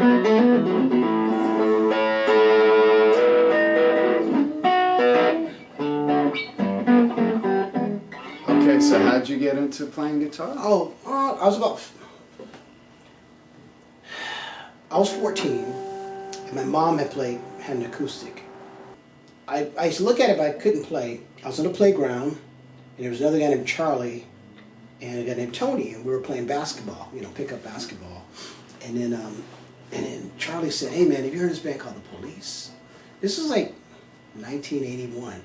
Okay, so how'd you get into playing guitar? Oh, I was 14, and my mom had an acoustic. I used to look at it, but I couldn't play. I was on the playground, and there was another guy named Charlie, and a guy named Tony, and we were playing basketball, you know, pickup basketball. And then Charlie said, "Hey man, have you heard of this band called The Police?" This was like 1981.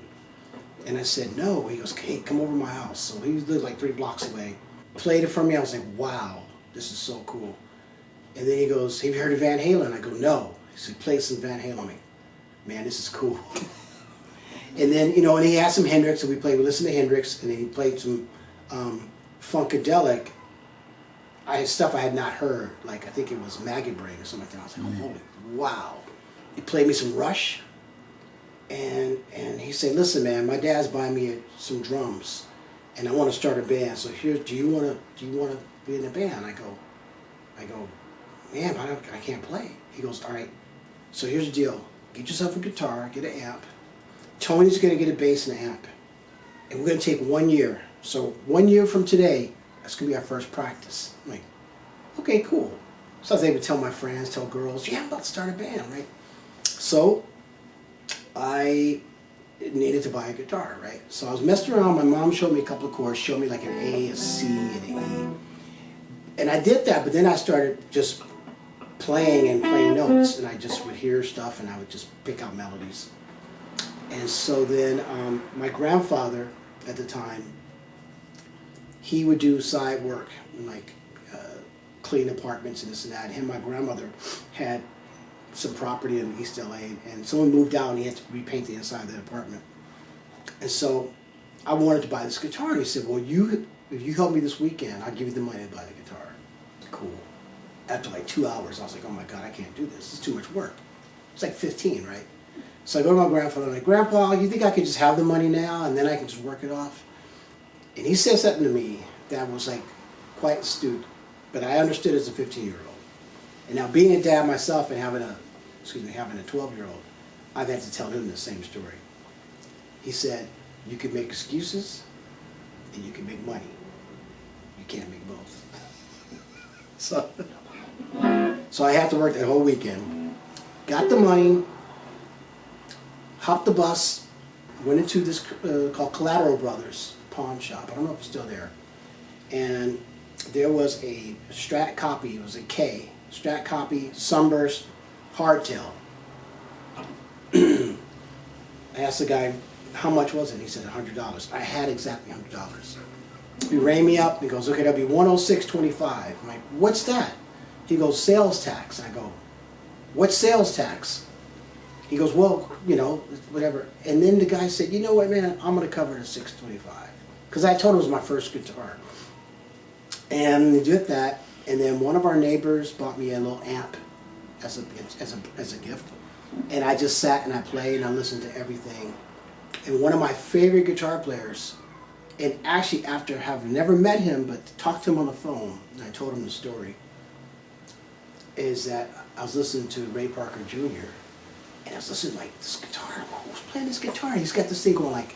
And I said, "No." He goes, "Hey, come over to my house." So he lived like 3 blocks away. Played it for me. I was like, "Wow, this is so cool." And then he goes, "Have you heard of Van Halen?" I go, "No." He said, "Play some Van Halen." I'm like, "Man, this is cool." And then, you know, and he had some Hendrix, and we listened to Hendrix, and then he played some Funkadelic. Stuff I had not heard, like I think it was Maggot Brain or something like that. I was like, "Oh, holy, wow." He played me some Rush, and he said, "Listen, man, my dad's buying me some drums, and I want to start a band. So here, do you want to be in a band?" I go, "Man, I can't play." He goes, "All right, so here's the deal. Get yourself a guitar, get an amp. Tony's going to get a bass and an amp. And we're going to take 1 year. So 1 year from today, that's going to be our first practice." I'm like, okay, cool. So I was able to tell my friends, tell girls, "Yeah, I'm about to start a band," right? So I needed to buy a guitar, right? So I was messing around. My mom showed me a couple of chords, showed me like an A, a C, and an E. And I did that, but then I started just playing notes, and I just would hear stuff, and I would just pick out melodies. And so then my grandfather at the time, he would do side work, like clean apartments and this and that. And him and my grandmother had some property in East LA, and someone moved out and he had to repaint the inside of the apartment. And so I wanted to buy this guitar, and he said, "Well, if you help me this weekend, I'll give you the money to buy the guitar." Cool. After like 2 hours, I was like, "Oh my God, I can't do this. It's too much work." It's like 15, right? So I go to my grandfather, and I'm like, "Grandpa, you think I could just have the money now and then I can just work it off?" And he said something to me that was like quite astute, but I understood as a 15-year-old. And now being a dad myself and having a 12-year-old, I've had to tell him the same story. He said, "You can make excuses and you can make money. You can't make both." So I had to work that whole weekend. Got the money, hopped the bus, went into this called Collateral Brothers pawn shop. I don't know if it's still there. And there was a Strat copy. It was a K. Strat copy, Sunburst, hardtail. I asked the guy, "How much was it?" He said $100. I had exactly $100. He rang me up. He goes, "Okay, that'll be $106.25. I'm like, "What's that?" He goes, "Sales tax." I go, "What's sales tax?" He goes, "Well, you know, whatever." And then the guy said, "You know what, man? I'm going to cover the $625." Because I told him it was my first guitar. And they did that. And then one of our neighbors bought me a little amp as a gift. And I just sat and I played and I listened to everything. And one of my favorite guitar players, and actually after having never met him but talked to him on the phone, and I told him the story, is that I was listening to Ray Parker Jr. and I was listening to like this guitar. Who's playing this guitar? He's got this thing going like.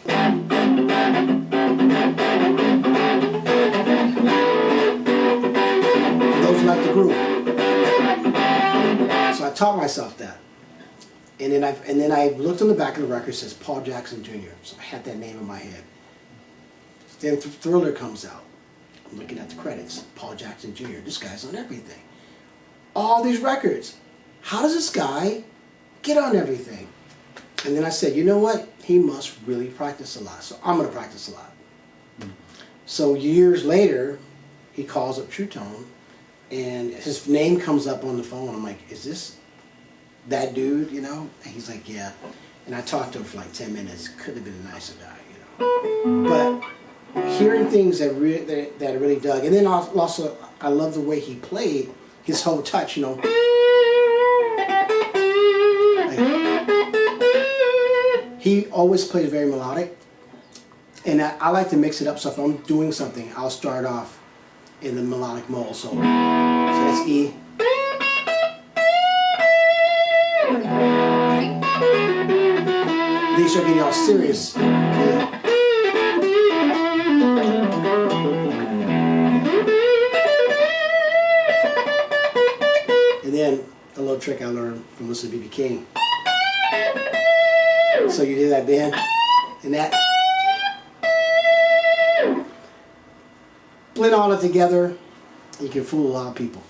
Those are like the groove. So I taught myself that. And then I looked on the back of the record, it says Paul Jackson Jr. So I had that name in my head. Then Thriller comes out. I'm looking at the credits. Paul Jackson Jr. This guy's on everything. All these records. How does this guy get on everything? And then I said, you know what? He must really practice a lot. So I'm going to practice a lot. So years later, he calls up True Tone, and his name comes up on the phone. I'm like, is this that dude, you know? And he's like, yeah. And I talked to him for like 10 minutes. Couldn't have been a nicer guy, you know. But hearing things that really dug. And then also, I love the way he played, his whole touch, you know. He always plays very melodic. And I like to mix it up, so if I'm doing something, I'll start off in the melodic mode. So that's E. start getting all serious. And then a little trick I learned from listening to B.B. King. So you do that bend and that. Blend all it together, you can fool a lot of people.